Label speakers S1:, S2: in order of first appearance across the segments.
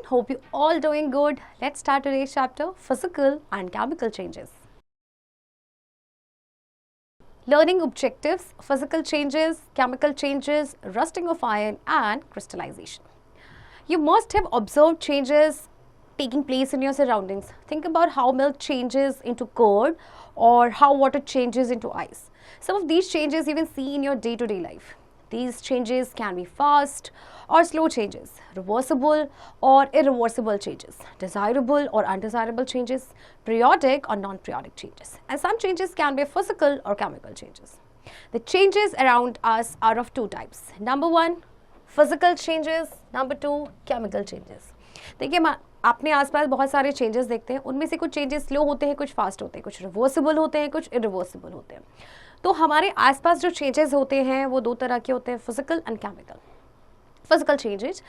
S1: Hope you all doing good. Let's start today's chapter, physical and chemical changes. Learning objectives, physical changes, chemical changes, rusting of iron and crystallization. You must have observed changes taking place in your surroundings. Think about how milk changes into curd or how water changes into ice. Some of these changes you can see in your day-to-day life. These changes can be fast or slow changes, reversible or irreversible changes, desirable or undesirable changes, periodic or non-periodic changes. And some changes can be physical or chemical changes. The changes around us are of two types. Number one, physical changes. Number two, chemical changes. देखिए अपने आसपास बहुत सारे changes देखते हैं, उनमें से कुछ चेंजेस स्लो होते हैं, कुछ फास्ट होते हैं, कुछ रिवर्सिबल होते हैं, कुछ इरिवर्सिबल होते हैं. तो हमारे आसपास जो चेंजेस होते हैं वो दो तरह के होते हैं, physical and chemical. Physical changes.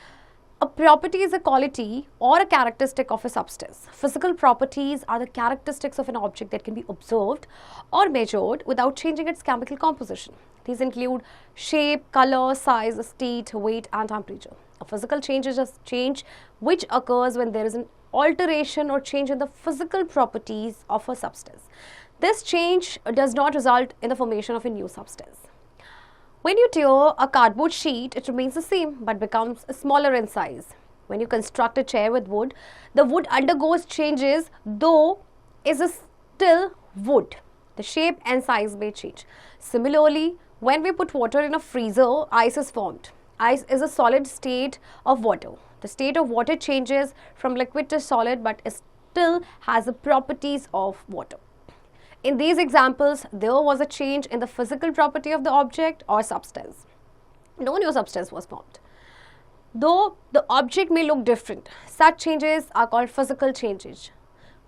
S1: A property is a quality or a characteristic of a substance. Physical properties are the characteristics of an object that can be observed or measured without changing its chemical composition. These include shape, color, size, state, weight, and temperature. A physical change is a change which occurs when there is an alteration or change in the physical properties of a substance. This change does not result in the formation of a new substance. When you tear a cardboard sheet, it remains the same but becomes smaller in size. When you construct a chair with wood, the wood undergoes changes though is still wood. The shape and size may change. Similarly, when we put water in a freezer, ice is formed. Ice is a solid state of water. The state of water changes from liquid to solid but still has the properties of water. In these examples, there was a change in the physical property of the object or substance. No new substance was formed. Though the object may look different, such changes are called physical changes.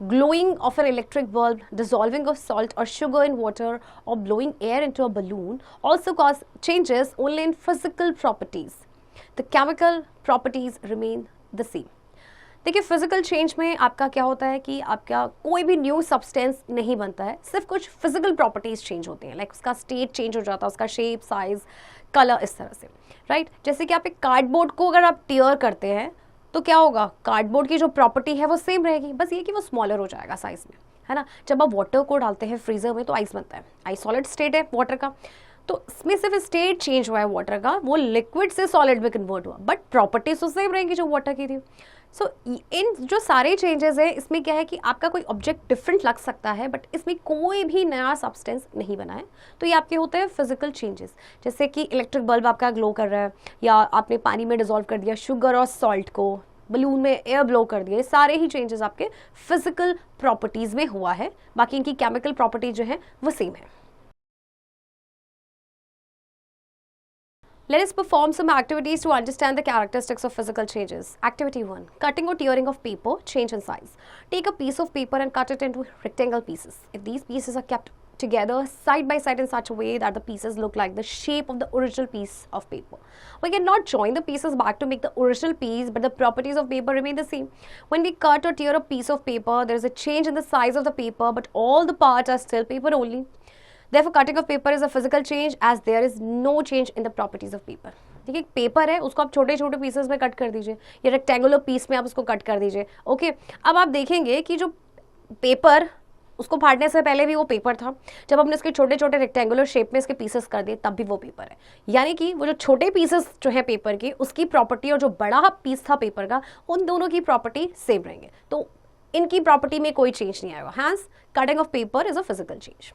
S1: Glowing of an electric bulb, dissolving of salt or sugar in water, or blowing air into a balloon also cause changes only in physical properties. The chemical properties remain the same. देखिए physical change में आपका क्या होता है कि आपका कोई भी न्यू सब्सटेंस नहीं बनता है, सिर्फ कुछ फिजिकल प्रॉपर्टीज चेंज होती हैं, लाइक उसका स्टेट चेंज हो जाता है, उसका शेप, साइज, कलर, इस तरह से, राइट. जैसे कि आप एक कार्डबोर्ड को अगर आप टीयर करते हैं तो क्या होगा, कार्डबोर्ड की जो प्रॉपर्टी है वो सेम रहेगी, बस ये कि वो स्मॉलर हो जाएगा साइज में, है ना. जब आप वाटर को डालते हैं फ्रीजर में तो आइस बनता है. आइस सॉलिड स्टेट है वाटर का, तो इसमें सिर्फ स्टेट चेंज हुआ है वाटर का, वो लिक्विड से सॉलिड में कन्वर्ट हुआ, बट प्रॉपर्टीज तो सेम रहेंगी जो वाटर की थी. सो इन जो सारे चेंजेस हैं इसमें क्या है कि आपका कोई ऑब्जेक्ट डिफरेंट लग सकता है बट इसमें कोई भी नया सब्सटेंस नहीं बना है, तो ये आपके होते हैं फिजिकल चेंजेस. जैसे कि इलेक्ट्रिक बल्ब आपका ग्लो कर रहा है, या आपने पानी में डिजोल्व कर दिया शुगर और सॉल्ट को, बलून में एयर ब्लो कर दिया, सारे ही चेंजेस आपके फिजिकल प्रॉपर्टीज में हुआ है. बाकी इनकी केमिकल प्रॉपर्टीज जो है वो सेम है. Let us perform some activities to understand the characteristics of physical changes. Activity 1. Cutting or tearing of paper, change in size. Take a piece of paper and cut it into rectangle pieces. If these pieces are kept together side by side in such a way that the pieces look like the shape of the original piece of paper. We cannot join the pieces back to make the original piece, but the properties of paper remain the same. When we cut or tear a piece of paper, there is a change in the size of the paper, but all the parts are still paper only. Therefore, cutting of paper is a physical change as there is no change in the properties of paper. देखिए paper है उसको आप छोटे छोटे pieces में cut कर दीजिए, या रेक्टेंगुलर पीस में आप उसको कट कर दीजिए. ओके, अब आप देखेंगे कि जो पेपर उसको फाड़ने से पहले भी वो पेपर था, जब हमने उसके छोटे छोटे रेक्टेंगुलर शेप में इसके पीसेस कर दिए तब भी वो पेपर है. यानी कि वो जो छोटे पीसेस जो है पेपर के, उसकी प्रॉपर्टी और जो बड़ा पीस था पेपर का, उन दोनों की प्रॉपर्टी सेम रहेंगे, तो इनकी प्रॉपर्टी में कोई चेंज नहीं आएगा. Hence cutting of paper is a physical change.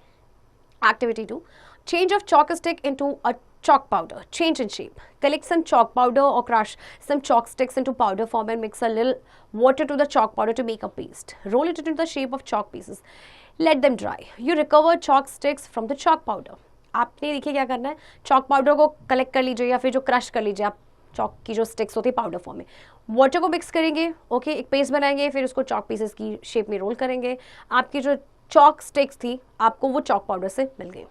S1: Activity 2. Change of chalk stick into a chalk powder. Change in shape. Collect some chalk powder or crush some chalk sticks into powder form and mix a little water to the chalk powder to make a paste. Roll it into the shape of chalk pieces. Let them dry. You recover chalk sticks from the chalk powder. आपने देखिए क्या करना है, chalk powder को collect कर लीजिए या फिर जो क्रश कर लीजिए आप, चॉक की जो स्टिक्स होती है पाउडर फॉर्म में, वाटर को मिक्स करेंगे, ओके, एक पेस्ट बनाएंगे, फिर उसको चॉक पीसेस की शेप में रोल करेंगे. आपकी जो चॉक स्टिक्स थी आपको वो चॉक पाउडर से मिल गई.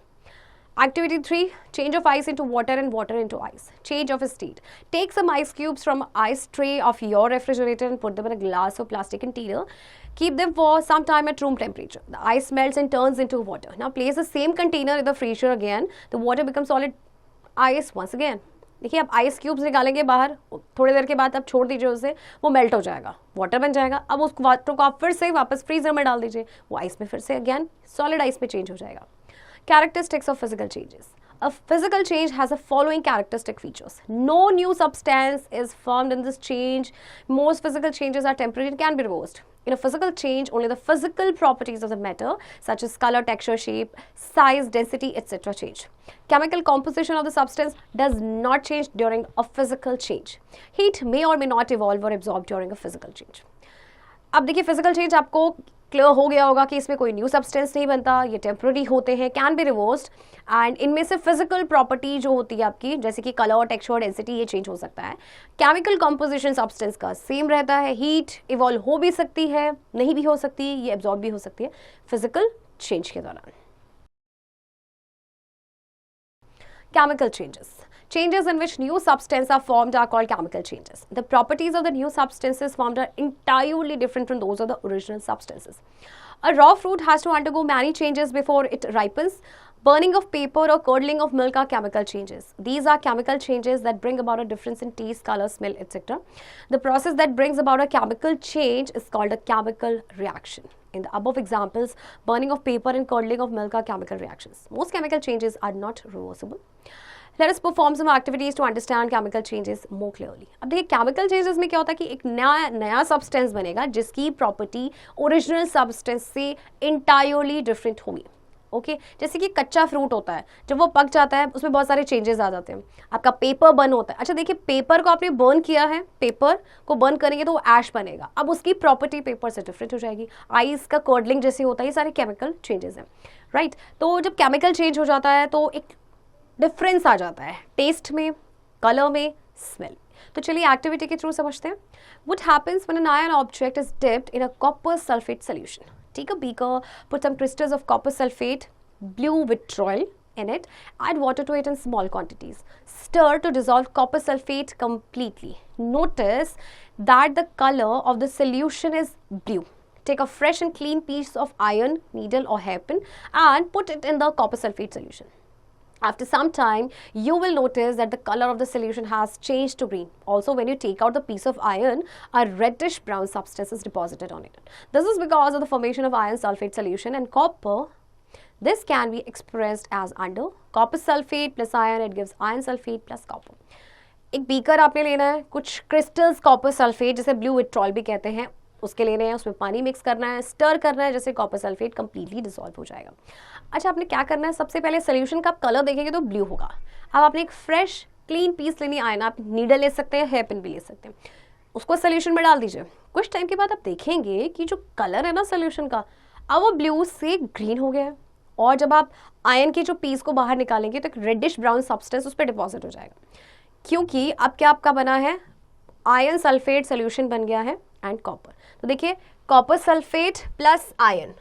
S1: Activity 3. Change of ice into water and water into ice. Change of state. Take some ice cubes from ice tray of your refrigerator and put them in a glass or plastic container. Keep them for some time at room temperature. The ice melts and turns into water. Now place the same container in the freezer again. The water becomes solid ice once again. देखिए आप ice cubes निकालेंगे बाहर, थोड़ी देर के बाद आप छोड़ दीजिए उसे, वो मेल्ट हो जाएगा, वाटर बन जाएगा। अब उस वाटर को आप फिर से वापस फ्रीजर में डाल दीजिए, वो आइस में फिर से अगेन सॉलिड आइस में चेंज हो जाएगा। Characteristics of physical changes. A physical change has the following characteristic features. No new substance is formed in this change. Most physical changes are temporary and can be reversed. In a physical change, only the physical properties of the matter, such as color, texture, shape, size, density, etc. change. Chemical composition of the substance does not change during a physical change. Heat may or may not evolve or absorb during a physical change. अब देखिए physical change आपको clear हो गया होगा कि इसमें कोई new substance नहीं बनता, ये टेम्प्रेरी होते हैं, कैन बी रिवर्स्ड, एंड इनमें से फिजिकल प्रॉपर्टी जो होती है आपकी, जैसे कि कलर, टेक्सचर, डेंसिटी, ये चेंज हो सकता है। केमिकल कंपोजिशन सब्सटेंस का सेम रहता है, हीट इवॉल्व हो भी सकती है, नहीं भी हो सकती, ये एब्जॉर्ब भी हो सकती है फिजिकल चेंज के दौरान। Chemical changes. Changes in which new substances are formed are called chemical changes. The properties of the new substances formed are entirely different from those of the original substances. A raw fruit has to undergo many changes before it ripens. Burning of paper or curdling of milk are chemical changes. These are chemical changes that bring about a difference in taste, color, smell, etc. The process that brings about a chemical change is called a chemical reaction. In the above examples, burning of paper and curdling of milk are chemical reactions. Most chemical changes are not reversible. Let us perform some activities to understand chemical changes more clearly. अब देखिए chemical changes में क्या होता है कि एक नया substance बनेगा जिसकी प्रॉपर्टी ओरिजिनल सब्सटेंस से इंटायरली डिफरेंट होगी। ओके जैसे कि कच्चा फ्रूट होता है, जब वो पक जाता है उसमें बहुत सारे चेंजेस आ जाते हैं। आपका पेपर बर्न होता है, अच्छा देखिए पेपर को आपने बर्न किया है, पेपर को बर्न करेंगे तो वो ऐश बनेगा, अब उसकी प्रॉपर्टी पेपर से डिफरेंट हो जाएगी। आइस का कर्डलिंग जैसे होता है, ये सारे केमिकल चेंजेस हैं, राइट। तो जब केमिकल चेंज हो जाता है तो एक डिफरेंस आ जाता है टेस्ट में, कलर में, स्मेल। तो चलिए एक्टिविटी के थ्रू समझते हैं। What happens when an iron object is dipped in a copper sulfate solution? Take a beaker, put some crystals of copper sulfate, blue vitriol in it, add water to it in small quantities. Stir to dissolve copper sulfate completely. Notice that the color of the solution is blue. Take a fresh and clean piece of iron, needle or hairpin and put it in the copper sulfate solution. After some time, you will notice that the color of the solution has changed to green. Also, when you take out the piece of iron, a reddish brown substance is deposited on it. This is because of the formation of iron sulfate solution and copper. This can be expressed as under copper sulfate plus iron, it gives iron sulfate plus copper. एक beaker आपने लेना है, कुछ crystals copper sulphate जिसे blue vitriol भी कहते हैं उसके लेने हैं, उसमें पानी मिक्स करना है, स्टर करना है, जैसे कॉपर सल्फेट कंप्लीटली डिसॉल्व हो जाएगा। अच्छा आपने क्या करना है, सबसे पहले सोल्यूशन का आप कलर देखेंगे तो ब्लू होगा। अब आपने एक फ्रेश क्लीन पीस लेनी आए ना, आप नीडल ले सकते हैं, हेयर पिन भी ले सकते हैं, उसको सोल्यूशन में डाल दीजिए। कुछ टाइम के बाद आप देखेंगे कि जो कलर है ना सोल्यूशन का, अब वो ब्लू से ग्रीन हो गया है, और जब आप आयन की जो पीस को बाहर निकालेंगे तो एक रेडिश ब्राउन सब्सटेंस उस पर डिपॉजिट हो जाएगा, क्योंकि अब क्या आपका बना है, आयन सल्फेट सोल्यूशन बन गया है एंड कॉपर। तो देखिए कॉपर सल्फेट प्लस आयन,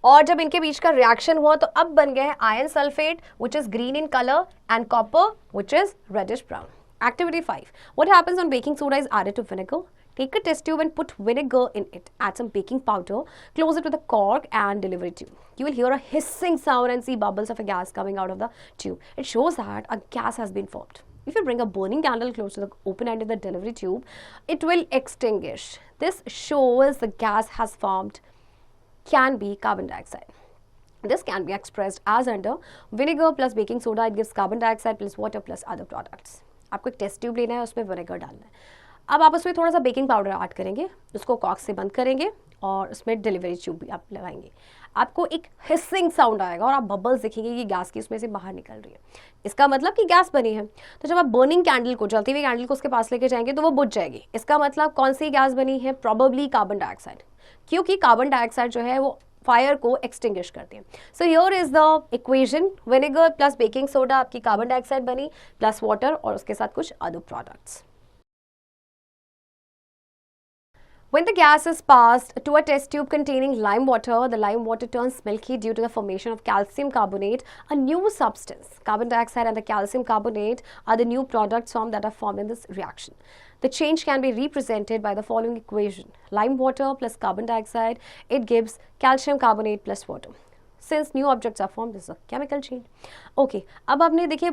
S1: और जब इनके बीच का रिएक्शन हुआ तो अब बन गया है iron sulphate which is green in colour and copper which is reddish brown. Activity 5. What happens when baking soda is added to vinegar? Take a test tube and put vinegar in it. Add some baking powder, close it with a cork and delivery tube. You will hear a hissing sound and see bubbles of a gas coming out of the tube. It shows that a gas has been formed. If you bring a burning candle close to the open end of the delivery tube, it will extinguish. This shows the gas has formed can be carbon dioxide. This can be expressed as under vinegar plus baking soda, it gives carbon dioxide plus water plus other products. आपको एक test tube लेना है, उसमें vinegar डालना है। अब आप उसमें थोड़ा सा बेकिंग पाउडर ऐड करेंगे, उसको कॉक से बंद करेंगे और उसमें डिलीवरी ट्यूब भी आप लगाएंगे। आपको एक हिसिंग साउंड आएगा और आप बबल्स देखेंगे कि गैस की उसमें से बाहर निकल रही है, इसका मतलब कि गैस बनी है। तो जब आप बर्निंग कैंडल को, जलती हुई कैंडल को उसके पास लेके जाएंगे तो वो बुझ जाएगी, इसका मतलब कौन सी गैस बनी है, प्रॉबेबली कार्बन डाइऑक्साइड, क्योंकि कार्बन डाइऑक्साइड जो है वो फायर को एक्सटिंग्विश करते हैं। So here is the equation, vinegar plus baking soda आपकी कार्बन डाइऑक्साइड बनी प्लस वाटर और उसके साथ कुछ other products. When the gas is passed to a test tube containing lime water, the lime water turns milky due to the formation of calcium carbonate, a new substance. Carbon dioxide and the calcium carbonate are the new products that are formed in this reaction. The change can be represented by the following equation. Lime water plus carbon dioxide, it gives calcium carbonate plus water. Since new objects are formed, this is a chemical change. Okay, अब आपने देखिए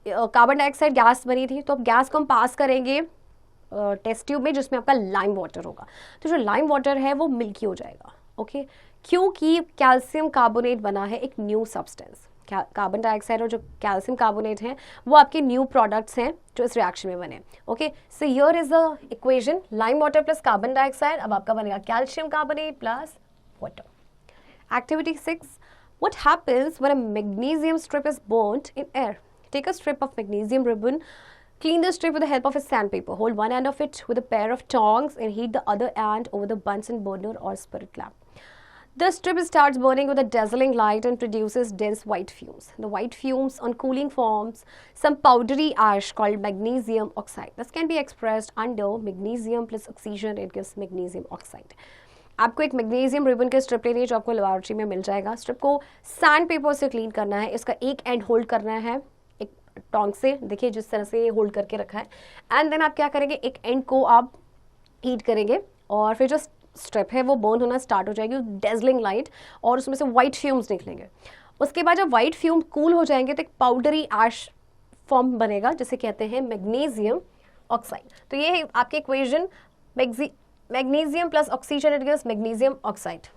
S1: carbon dioxide gas बनी थी, तो अब gas को हम पास करेंगे टेस्ट ट्यूब में जिसमें आपका लाइम वाटर होगा, तो जो लाइम वाटर है वो मिल्की हो जाएगा। ओके, क्योंकि कैल्शियम कार्बोनेट बना है एक न्यू सब्सटेंस। कार्बन डाइऑक्साइड और जो कैल्शियम कार्बोनेट हैं वो आपके न्यू प्रोडक्ट्स हैं जो इस रिएक्शन में बने। Okay, so here is the equation, lime water plus carbon dioxide, अब आपका बनेगा calcium carbonate plus water. Activity 6. What happens when a magnesium strip is burnt in air? Take a strip of magnesium ribbon, clean the strip with the help of a sandpaper. Hold one end of it with a pair of tongs and heat the other end over the Bunsen burner or spirit lamp. The strip starts burning with a dazzling light and produces dense white fumes. The white fumes on cooling forms some powdery ash called magnesium oxide. This can be expressed under magnesium plus oxygen. It gives magnesium oxide. आपको एक magnesium ribbon के strip लेनी है जो आपको laboratory में मिल जाएगा। Strip को सैंड पेपर से क्लीन करना है, इसका एक एंड होल्ड करना है एक टोंग से, देखिए जिस तरह से होल्ड करके रखा है, एंड देन आप क्या करेंगे, एक एंड को आप हीट करेंगे और फिर जो स्ट्रिप है वो बर्न होना स्टार्ट हो जाएगी, डेजलिंग लाइट, और उसमें से वाइट फ्यूम्स निकलेंगे। उसके बाद जब वाइट फ्यूम कूल हो जाएंगे तो एक पाउडरी ऐश फॉर्म बनेगा जिसे कहते हैं मैग्नीशियम ऑक्साइड। तो ये है आपकी equation, magnesium plus oxygen, it gives magnesium oxide.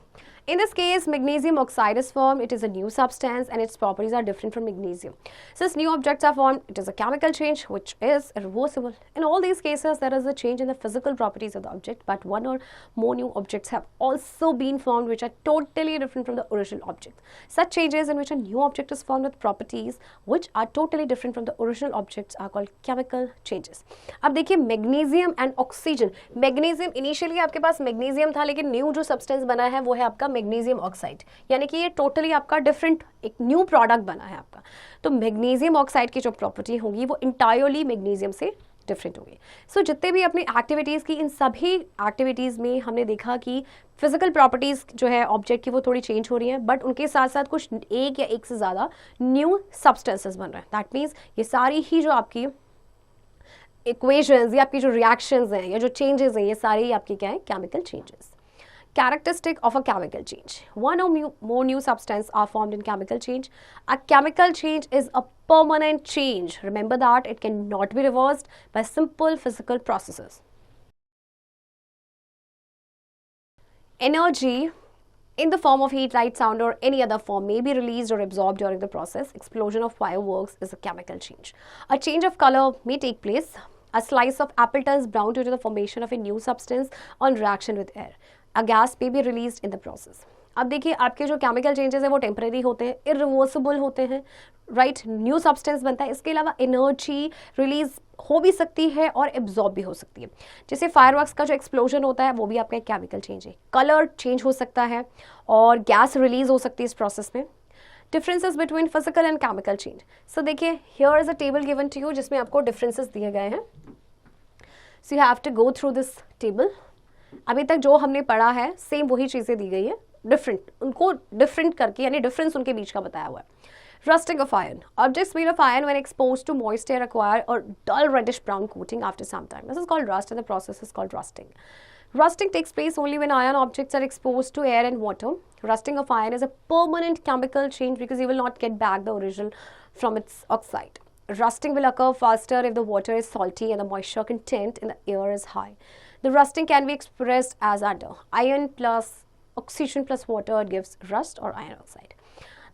S1: In this case, magnesium oxide is formed. It is a new substance and its properties are different from magnesium. Since new objects are formed, it is a chemical change which is irreversible. In all these cases, there is a change in the physical properties of the object, but one or more new objects have also been formed which are totally different from the original object. Such changes in which a new object is formed with properties which are totally different from the original objects are called chemical changes. अब देखिए magnesium and oxygen. Magnesium initially आपके पास magnesium था, लेकिन new जो substance बना है वो है आपका मैग्नीशियम ऑक्साइड, यानी कि ये टोटली आपका डिफरेंट एक न्यू प्रोडक्ट बना है आपका। तो मैग्नीशियम ऑक्साइड की जो प्रॉपर्टी होगी वो इंटायरली मैग्नीशियम से डिफरेंट होगी। सो जितने भी अपनी एक्टिविटीज़ की, इन सभी एक्टिविटीज़ में हमने देखा कि फिजिकल प्रॉपर्टीज़ जो है ऑब्जेक्ट की वो थोड़ी चेंज हो रही हैं, बट उनके साथ साथ कुछ एक या एक से ज़्यादा न्यू सब्सटेंसेस बन रहे हैं। दैट मीन्स ये सारी ही जो आपकी इक्वेशंस या आपकी जो रिएक्शंस हैं या जो चेंजेस हैं, ये सारे ही आपकी क्या है, chemical changes. Characteristic of a chemical change. One or more new substance are formed in chemical change. A chemical change is a permanent change. Remember that it cannot be reversed by simple physical processes. Energy in the form of heat, light, sound or any other form may be released or absorbed during the process. Explosion of fireworks is a chemical change. A change of color may take place. A slice of apple turns brown due to the formation of a new substance on reaction with air. A gas may be released in the process. अब देखिए आपके जो chemical changes है वो temporary होते हैं, irreversible होते हैं, राइट, न्यू सब्सटेंस बनता है। इसके अलावा एनर्जी रिलीज हो भी सकती है और एब्जॉर्ब भी हो सकती है। जैसे फायरवर्क्स का जो एक्सप्लोजन होता है वो भी आपका एक केमिकल चेंज है। कलर चेंज हो सकता है और गैस रिलीज हो सकती है इस प्रोसेस में। Differences between physical and chemical change. So देखिए here is a table given to you जिसमें आपको डिफरेंसेस दिए गए हैं। So you have to go through this table. अभी तक जो हमने पढ़ा है सेम वही चीज़ें दी गई है, डिफरेंट उनको डिफरेंट करके, यानी डिफरेंस उनके बीच का बताया हुआ है। Rusting of iron. Objects made of iron when exposed to moist air acquire a dull reddish brown coating after some time. This is called rust and the process is called rusting. Rusting takes place only when iron objects are exposed to air and water. Rusting of iron is a permanent chemical change because you will not get back the original from its oxide. Rusting will occur faster if the water is salty and the moisture content in the air is high. The rusting can be expressed as under iron plus oxygen plus water gives rust or iron oxide.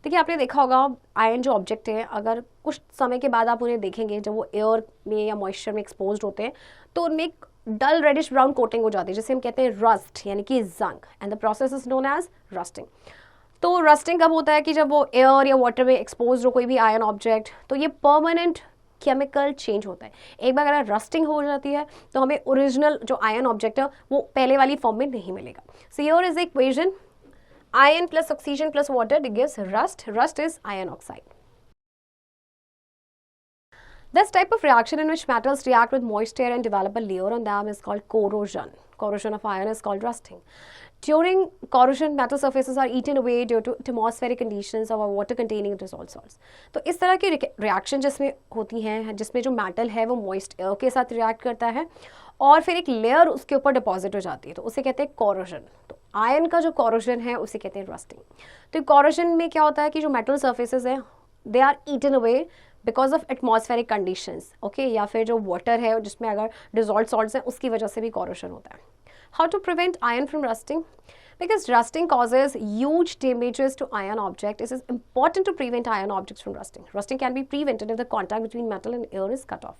S1: देखिए आपने देखा होगा ion जो object है, अगर कुछ समय के बाद आप उन्हें देखेंगे जब वो एयर में या मॉइस्चर में एक्सपोज्ड होते हैं तो उनमें एक डल रेडिश ब्राउन कोटिंग हो जाती है जिसे हम कहते हैं रस्ट, यानी कि जंग, and the process is known as rusting. तो रस्टिंग कब होता है कि जब वो एयर या वाटर में एक्सपोज हो कोई भी आयन ऑब्जेक्ट, तो ये परमानेंट केमिकल चेंज होता है। एक बार अगर रस्टिंग हो जाती है तो हमें ओरिजिनल जो आयन ऑब्जेक्ट है वो पहले वाली फॉर्म में नहीं मिलेगा। So here is the equation, iron plus oxygen plus water gives rust. Rust is iron oxide. This type of reaction in which metals react with moist air and develop a layer on them is called corrosion. Corrosion of iron is called rusting. During corrosion, metal surfaces are eaten away due to atmospheric conditions or water containing dissolved salts. तो इस तरह की reaction जिसमें होती हैं, जिसमें जो metal है वो मॉइस्ट एयर के साथ रिएक्ट करता है और फिर एक लेयर उसके ऊपर डिपॉजिट हो जाती है, तो उसे कहते हैं कॉरोजन। तो आयन का जो कॉरोजन है उसे कहते हैं रस्टिंग। तो कॉरोजन में क्या होता है कि जो मेटल सर्फेसेस हैं they are eaten away because of atmospheric conditions, okay, या फिर जो वाटर है जिसमें अगर डिजॉल्व सॉल्ट्स हैं उसकी वजह से भी कॉरोशन होता है. How to prevent iron from rusting? Because rusting causes huge damages to iron objects, it is important to prevent iron objects from rusting. Rusting can be prevented if the contact between metal and air is cut off.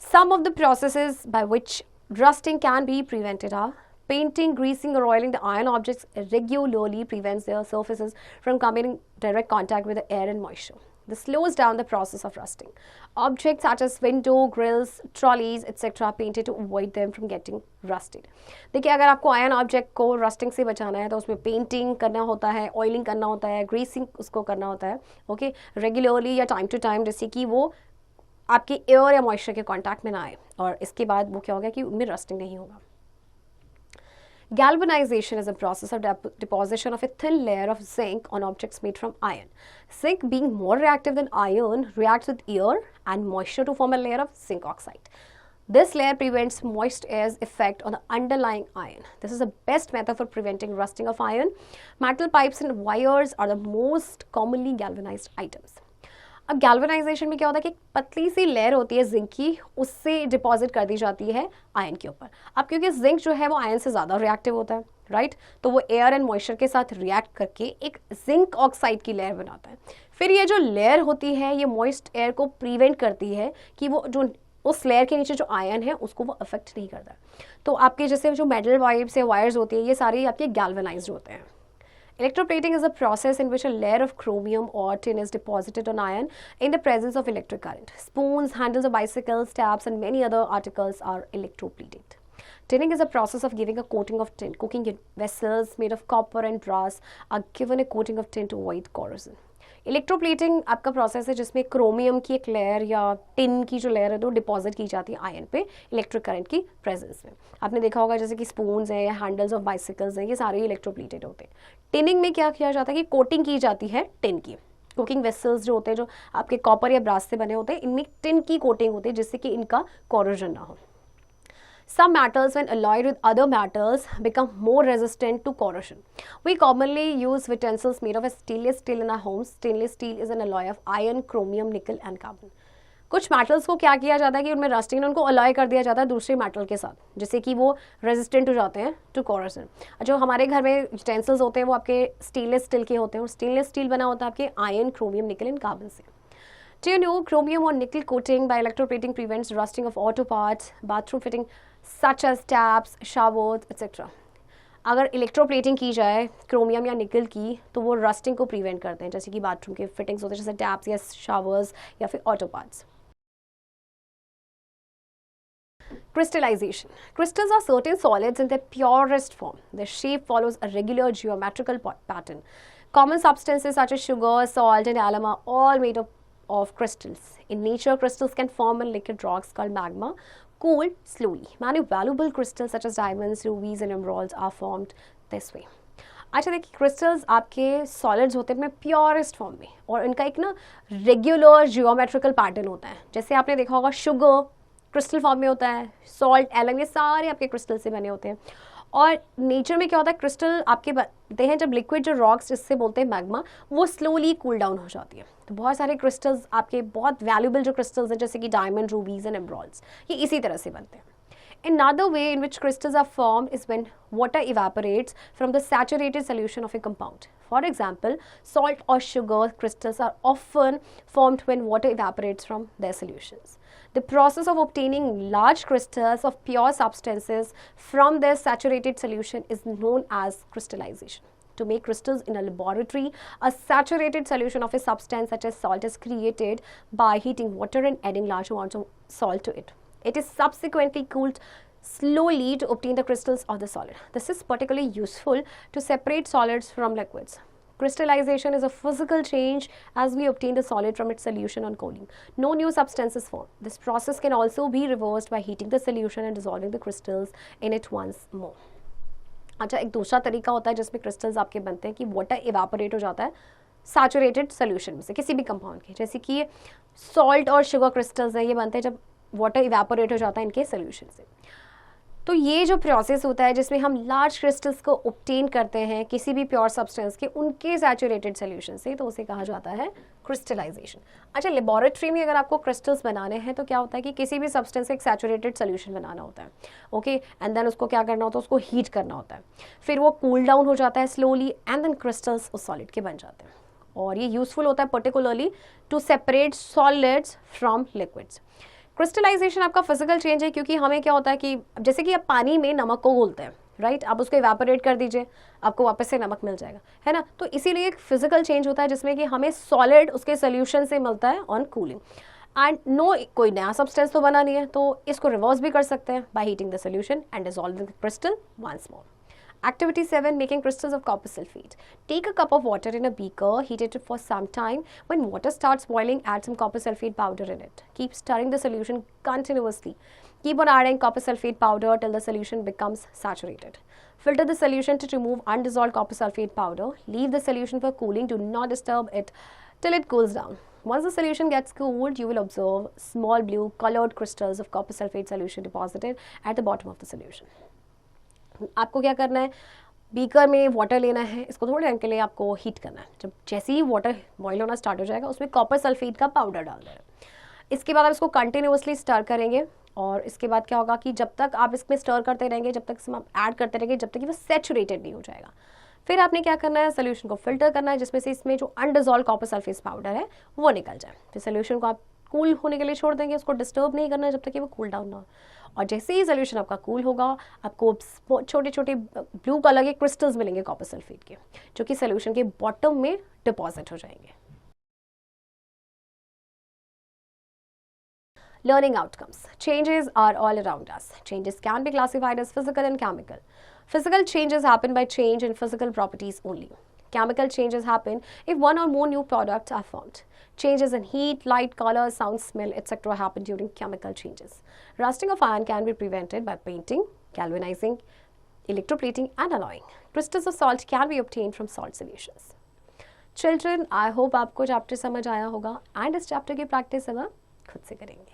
S1: Some of the processes by which rusting can be prevented are painting, greasing or oiling the iron objects regularly prevents their surfaces from coming in direct contact with the air and moisture. This slows down the process of rusting. Objects such as window, grills, trolleys, etc. are painted to avoid them from getting rusted. देखिए, अगर आपको iron object को rusting से बचाना है तो उसमें painting करना होता है, ऑयलिंग करना होता है, ग्रीसिंग उसको करना होता है, ओके, रेगुलरली या टाइम टू टाइम, जिससे कि वो आपके एयर या मॉइस्चर के कॉन्टैक्ट में ना आए, और इसके बाद वो क्या होगा कि उनमें रस्टिंग नहीं होगा. Galvanization is a process of deposition of a thin layer of zinc on objects made from iron. Zinc, being more reactive than iron, reacts with air and moisture to form a layer of zinc oxide. This layer prevents moist air's effect on the underlying iron. This is the best method for preventing rusting of iron. Metal pipes and wires are the most commonly galvanized items. अब galvanisation में क्या होता है कि एक पतली सी layer होती है जिंक की, उससे डिपॉजिट कर दी जाती है आयरन के ऊपर. अब क्योंकि जिंक जो है वो आयरन से ज़्यादा रिएक्टिव होता है, राइट, तो वो एयर एंड मॉइस्चर के साथ रिएक्ट करके एक जिंक ऑक्साइड की लेयर बनाता है. फिर ये जो लेयर होती है ये मॉइस्ट एयर को प्रिवेंट करती है कि वो जो उस लेयर के नीचे जो आयरन है उसको वो अफेक्ट नहीं करता. तो आपके जैसे जो मेटल पाइप्स या वायर्स होती है ये सारे आपके गैल्वेनाइज्ड होते हैं. Electroplating is a process in which a layer of chromium or tin is deposited on iron in the presence of electric current. Spoons, handles of bicycles, taps and many other articles are electroplated. Tinning is a process of giving a coating of tin. Cooking vessels made of copper and brass are given a coating of tin to avoid corrosion. Electroplating आपका process है जिसमें chromium की एक layer या tin की जो layer है तो डिपॉजिट की जाती है आयरन पे इलेक्ट्रिक करंट की प्रेजेंस में. आपने देखा होगा जैसे कि स्पून्स हैं या हैंडल्स ऑफ बाइसिकल्स हैं, ये सारे इलेक्ट्रोप्लेटेड होते हैं. टिनिंग में क्या किया जाता है कि कोटिंग की जाती है टिन की. कुकिंग वेसल्स जो होते हैं जो आपके कॉपर या ब्रास से बने होते हैं इनमें टिन की कोटिंग होती है जिससे कि इनका कॉरोजन ना हो. Some metals, when alloyed with other metals, become more resistant to corrosion. We commonly use utensils made of stainless steel in our homes. Stainless steel is an alloy of iron, chromium, nickel and carbon. कुछ metals को क्या किया जाता है कि उनमें rusting उनको alloy कर दिया जाता है दूसरे मेटल के साथ, जिससे कि वो रेजिस्टेंट हो जाते हैं टू कॉरोजन. जो हमारे घर में यूटेंसिल्स होते हैं वो आपके स्टेनलेस स्टील के होते हैं, और स्टेनलेस स्टील बना होता है आपके आयरन, क्रोमियम, निकल एंड कार्बन से. Do you know chromium or nickel coating by electroplating prevents rusting of auto parts, bathroom fitting such as taps, showers, etc. अगर इलेक्ट्रोप्लेटिंग की जाए क्रोमियम या निकल की तो वो रस्टिंग को प्रिवेंट करते हैं, जैसे कि बाथरूम के फिटिंग्स होते हैं जैसे टैप्स या शावर्स या फिर auto parts. Crystallization. Crystals are certain solids in their purest form. Their shape follows a regular geometrical pattern. Common substances such as sugar, salt and alum are all made of crystals. In nature, crystals can form in liquid rocks called magma, cooled slowly. Many valuable crystals such as diamonds, rubies and emeralds are formed this way. अच्छा देखिए, crystals आपके solids होते हैं purest form में, और इनका एक ना रेगुलर जियोमेट्रिकल पैटर्न होता है. जैसे आपने देखा होगा शुगर क्रिस्टल फॉर्म में होता है, सॉल्ट, एलम, ये सारे आपके क्रिस्टल से बने होते हैं. और नेचर में क्या होता है, क्रिस्टल आपके बनते हैं जब लिक्विड जो रॉक्स जिससे बोलते हैं मैग्मा वो स्लोली कूल डाउन हो जाती है. तो बहुत सारे क्रिस्टल्स आपके बहुत वैल्यूबल जो क्रिस्टल्स हैं जैसे कि डायमंड, रूबीज एंड एमराल्ड्स, ये इसी तरह से बनते हैं. Another way in which crystals are formed is when water evaporates from the saturated solution of a compound. For example, salt or sugar crystals are often formed when water evaporates from their solutions. The process of obtaining large crystals of pure substances from their saturated solution is known as crystallization. To make crystals in a laboratory, a saturated solution of a substance such as salt is created by heating water and adding large amounts of salt to it. It is subsequently cooled slowly to obtain the crystals of the solid. This is particularly useful to separate solids from liquids. Crystallization is a physical change as we obtain the solid from its solution on cooling. No new substance is formed. This process can also be reversed by heating the solution and dissolving the crystals in it once more. अच्छा, एक दूसरा तरीका होता है जिसमें crystals आपके बनते हैं कि वाटर इवापोरेट हो जाता है सैचुरेटेड सोल्यूशन में से किसी भी कंपाउंड के, जैसे कि सॉल्ट और शुगर क्रिस्टल्स हैं, ये बनते हैं जब वाटर इवेपोरेट हो जाता है इनके सोल्यूशन से. तो ये जो प्रोसेस होता है जिसमें हम लार्ज क्रिस्टल्स को ऑब्टेन करते हैं किसी भी प्योर सब्सटेंस के उनके सैचुरेटेड सोल्यूशन से, तो उसे कहा जाता है क्रिस्टलाइजेशन। अच्छा, लेबोरेटरी में अगर आपको क्रिस्टल्स बनाने हैं तो क्या होता है कि किसी भी सब्सटेंस का एक सैचुरेटेड सोल्यूशन बनाना होता है, ओके, एंड देन उसको क्या करना होता है, उसको हीट करना होता है, फिर वो कूल डाउन हो जाता है स्लोली एंड देन क्रिस्टल्स उस सॉलिड के बन जाते हैं। और ये यूजफुल होता है particularly to separate solids from liquids. Crystallisation आपका फिजिकल चेंज है, क्योंकि हमें क्या होता है कि जैसे कि आप पानी में नमक को घोलते हैं, राइट, आप उसको इवेपोरेट कर दीजिए, आपको वापस से नमक मिल जाएगा, है ना। तो इसीलिए एक फिजिकल चेंज होता है जिसमें कि हमें सॉलिड उसके सोल्यूशन से मिलता है ऑन कूलिंग। एंड नो, कोई नया सब्सटेंस तो बना नहीं है, तो इसको रिवर्स भी कर सकते हैं by heating the solution and dissolving the crystal once more. Activity 7, making crystals of copper sulfate. Take a cup of water in a beaker, heat it for some time. When water starts boiling, add some copper sulfate powder in it. Keep stirring the solution continuously. Keep on adding copper sulfate powder till the solution becomes saturated. Filter the solution to remove undissolved copper sulfate powder. Leave the solution for cooling. Do not disturb it till it cools down. Once the solution gets cooled, you will observe small blue colored crystals of copper sulfate solution deposited at the bottom of the solution. आपको क्या करना है, beaker में water लेना है, इसको थोड़े time के लिए आपको हीट करना है। जब जैसे ही वाटर बॉईल होना स्टार्ट हो जाएगा उसमें कॉपर सल्फेट का पाउडर डाल देना। इसके बाद आप इसको कंटिन्यूअसली स्टर करेंगे, और इसके बाद क्या होगा कि जब तक आप इसमें स्टर करते रहेंगे, जब तक इसमें आप ऐड करते रहेंगे, जब तक कि वो सैचुरेटेड नहीं हो जाएगा। फिर आपने क्या करना है, सोल्यूशन को फिल्टर करना है जिसमें से इसमें जो अनडिजॉल्व कॉपर सल्फेट पाउडर है वो निकल जाए। फिर सोल्यूशन को आप कूल होने के लिए छोड़ देंगे, उसको डिस्टर्ब नहीं करना है जब तक कि वो कूल डाउन ना हो। और जैसे ही सोल्यूशन आपका कूल होगा, आपको छोटे छोटे ब्लू कलर के क्रिस्टल्स मिलेंगे कॉपर सल्फेट के, जो कि सोल्यूशन के बॉटम में डिपॉजिट हो जाएंगे। Learning outcomes. Changes are all around us. Changes can be classified as physical and chemical. Physical changes happen by change in physical properties only. Chemical changes happen if one or more new products are formed. Changes in heat, light, color, sound, smell, etc. happen during chemical changes. Rusting of iron can be prevented by painting, galvanizing, electroplating, and alloying. Crystals of salt can be obtained from salt solutions. Children, I hope आपको chapter समझ आया होगा, and इस chapter की practice अब आप खुद से करेंगे।